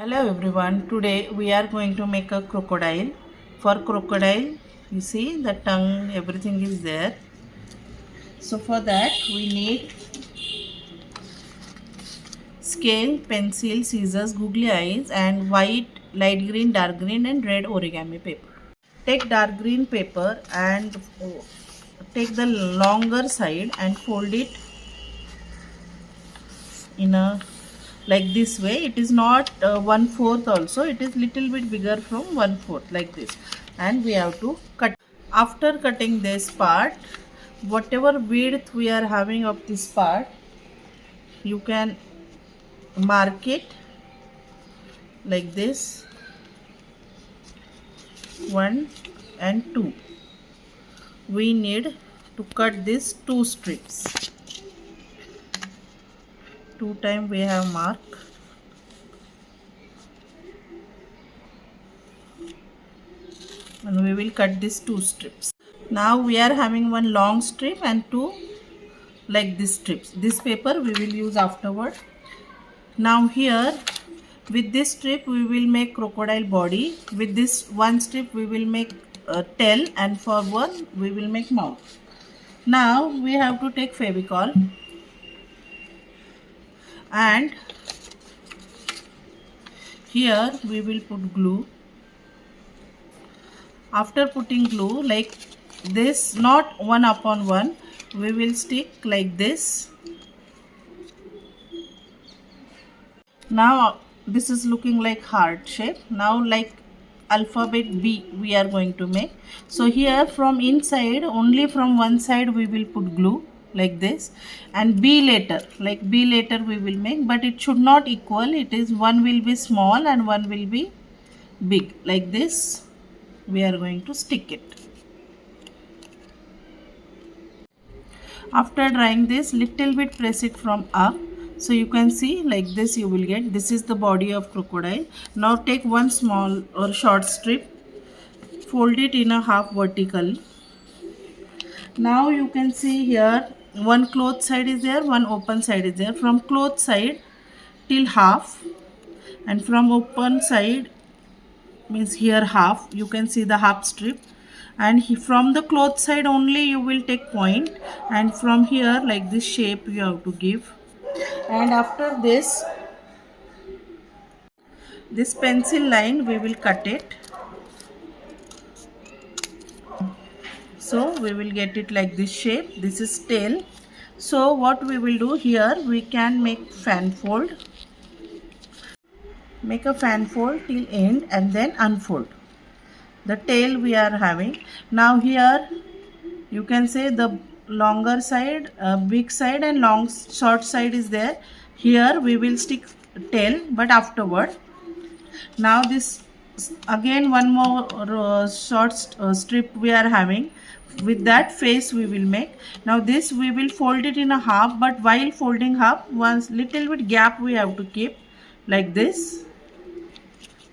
Hello everyone, today we are going to make a crocodile. For crocodile, you see the tongue, everything is there. So for that we need scale, pencil, scissors, googly eyes and white, light green, dark green and red origami paper. Take dark green paper and take the longer side and fold it in a like this way. It is not 1/4 also, it is little bit bigger from 1/4 like this, and we have to cut. After cutting this part, whatever width we are having of this part, you can mark it like this, 1 and 2. We need to cut this 2 strips. 2 times we have marked, and we will cut these 2 strips. Now we are having one long strip and 2 like this strips. This paper we will use afterward. Now here with this strip we will make crocodile body. With this one strip we will make tail, and for one we will make mouth. Now we have to take Fevicol and here we will put glue. After putting glue like this, not one upon one, we will stick like this. Now this is looking like heart shape. Now like alphabet B we are going to make. So here from inside, only from one side we will put glue like this, and B later, like B later we will make, but it should not equal. It is one will be small and one will be big like this. We are going to stick it. After drying this, little bit press it from up, so you can see like this. You will get, this is the body of crocodile. Now take one small or short strip, fold it in a half vertical. Now you can see here one closed side is there, one open side is there. From closed side till half, and from open side means here half, you can see the half strip, and from the cloth side only you will take point, and from here like this shape you have to give. And after this pencil line we will cut it, so we will get it like this shape. This is tail. So what we will do here, we can make fan fold, make a fan fold till end and then unfold the tail we are having. Now here you can say the longer side, big side and short side is there. Here we will stick tail, but afterward. Now this again one more short strip we are having. With that face we will make. Now this we will fold it in a half, but while folding half, one little bit gap we have to keep like this.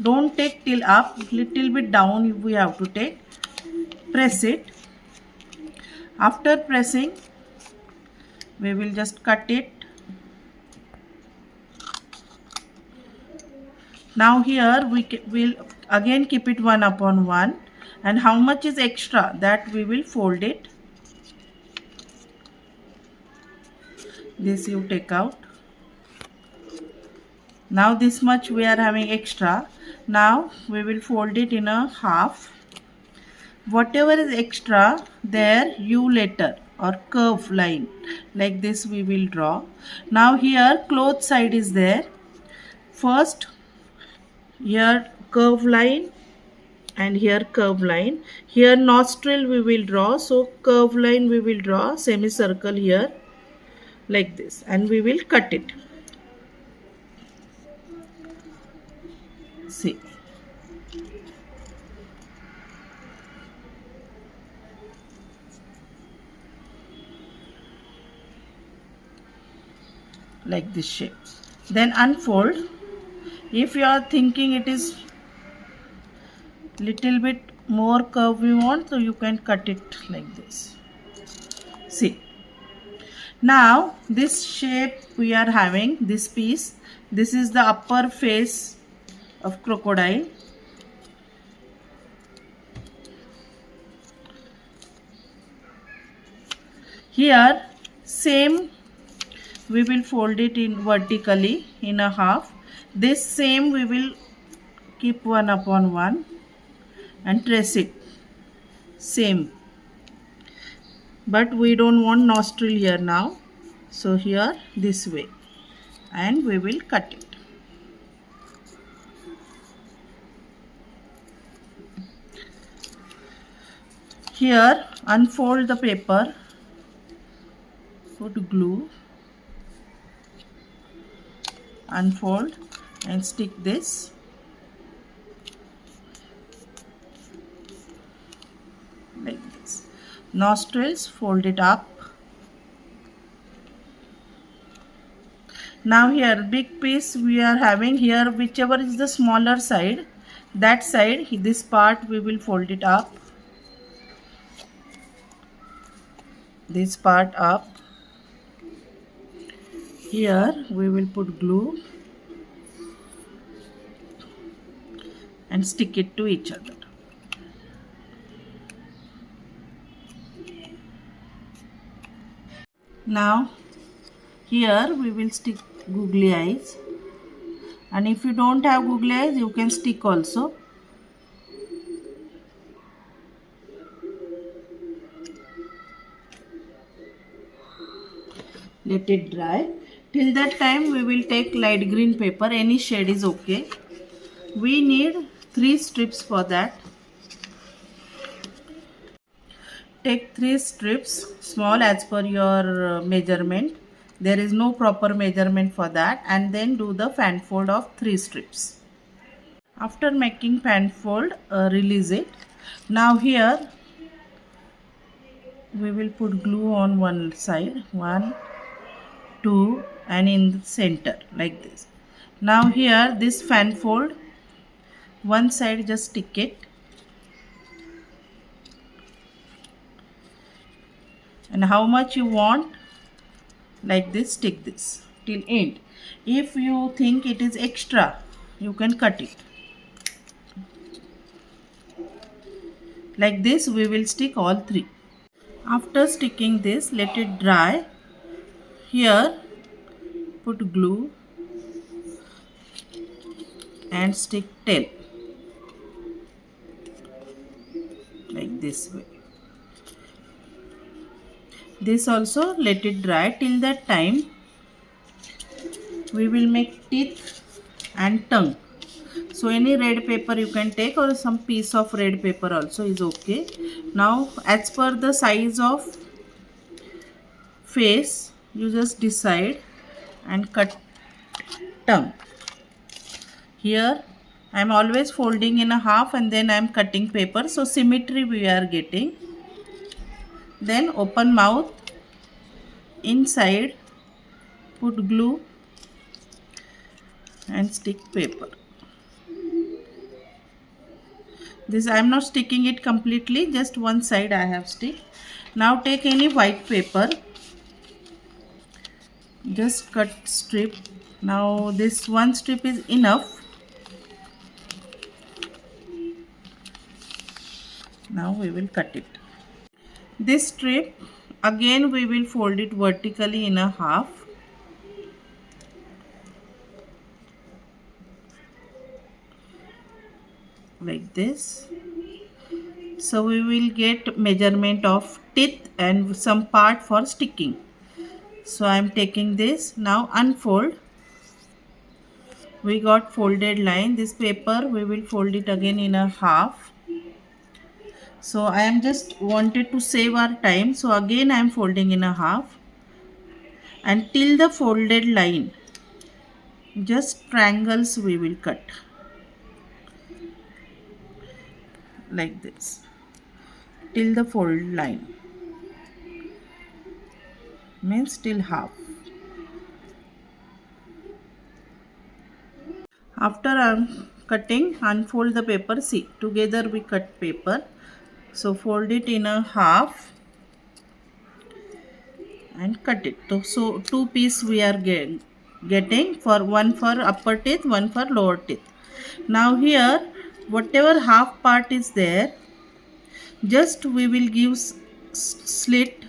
Don't take till up, little bit down we have to take. Press it. After pressing, we will just cut it. Now here we will again keep it one upon one, and how much is extra, that we will fold it. This you take out. Now this much we are having extra. Now we will fold it in a half. Whatever is extra there, U letter or curve line like this we will draw. Now here cloth side is there. First here curve line and here curve line. Here nostril we will draw, so curve line we will draw, semicircle here like this, and we will cut it. See. Like this shape. Then unfold. If you are thinking it is little bit more curve we want, so you can cut it like this. See. Now this shape we are having, this piece, this is the upper face of crocodile. Here same we will fold it in vertically in a half. This same we will keep one upon one and trace it same, but we don't want nostril here now, so here this way, and we will cut it. Here unfold the paper, put glue, unfold and stick this. Like this. Nostrils, fold it up. Now here big piece we are having here, whichever is the smaller side, that side, this part we will fold it up, this part up. Here we will put glue and stick it to each other. Now here we will stick googly eyes, and if you don't have googly eyes you can stick also. Let it dry. Till that time we will take light green paper, any shade is okay. We need 3 strips for that. Take 3 strips, small as per your measurement. There is no proper measurement for that, and then do the fan fold of 3 strips. After making fan fold, release it. Now here we will put glue on one side, 1, 2, and in the center like this. Now here this fan fold, one side just stick it, and how much you want, like this, stick this till end. If you think it is extra, you can cut it. Like this we will stick all 3. After sticking this, let it dry. Here put glue and stick tail like this way. This also let it dry. Till that time we will make teeth and tongue. So any red paper you can take, or some piece of red paper also is okay. Now as per the size of face you just decide and cut tongue. Here I am always folding in a half and then I am cutting paper, so symmetry we are getting. Then open mouth, inside put glue and stick paper. This I am not sticking it completely, just one side I have stick. Now take any white paper, just cut strip. Now this one strip is enough. Now we will cut it. This strip again we will fold it vertically in a half. Like this. So we will get measurement of teeth and some part for sticking. So I am taking this. Now unfold. We got folded line. This paper we will fold it again in a half. So I am just wanted to save our time. So again I am folding in a half. And till the folded line, just triangles we will cut. Like this. Till the fold line. Means till half. After I am cutting, unfold the paper. See, together we cut paper. So fold it in a half and cut it. So 2 pieces we are getting, for one for upper teeth, one for lower teeth. Now here whatever half part is there, just we will give slit,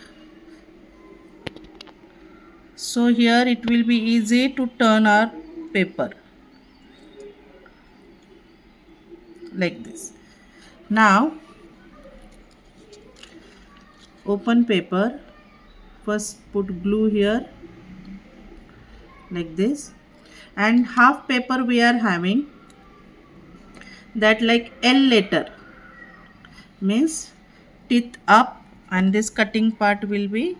so here it will be easy to turn our paper like this. Now open paper, first put glue here like this, and half paper we are having that like L letter, means teeth up, and this cutting part will be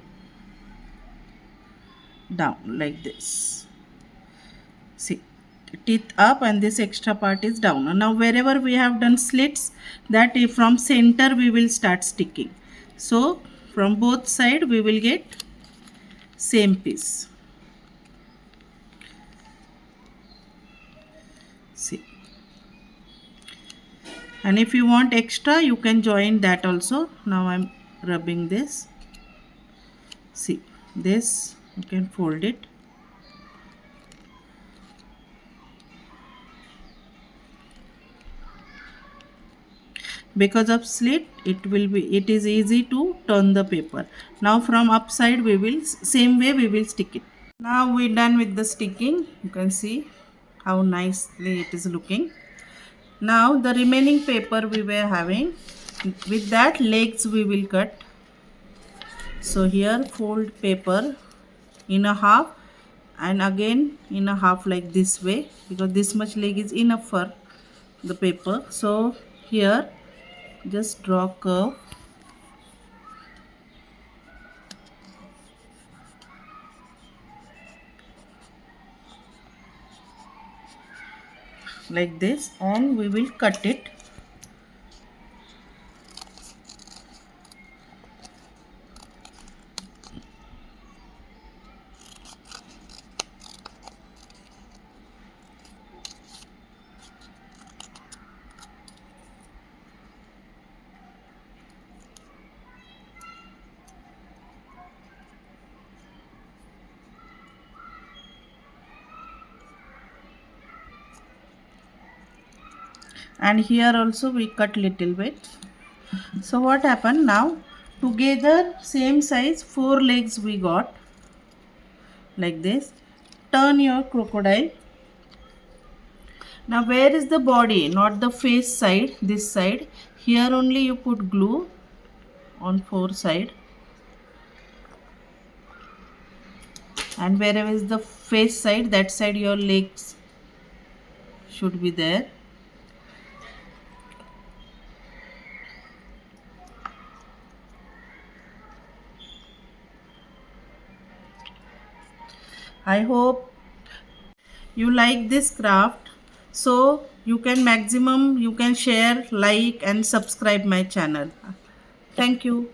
down like this. See, teeth up and this extra part is down. Now wherever we have done slits, that from center we will start sticking. So from both side we will get same piece. See, and if you want extra you can join that also. Now I'm rubbing this. See, this you can fold it. Because of slit it is easy to turn the paper. Now from upside we will same way we will stick it. Now we done with the sticking. You can see how nicely it is looking. Now the remaining paper we were having, with that legs we will cut. So here fold paper in a half and again in a half like this way, because this much leg is enough for the paper. So here just draw curve like this and we will cut it. And here also we cut little bit. So what happened, now together same size 4 legs we got like this. Turn your crocodile. Now where is the body, not the face side, this side. Here only you put glue on 4 side, and wherever is the face side, that side your legs should be there. I hope you like this craft. So you can share, like and subscribe my channel. Thank you.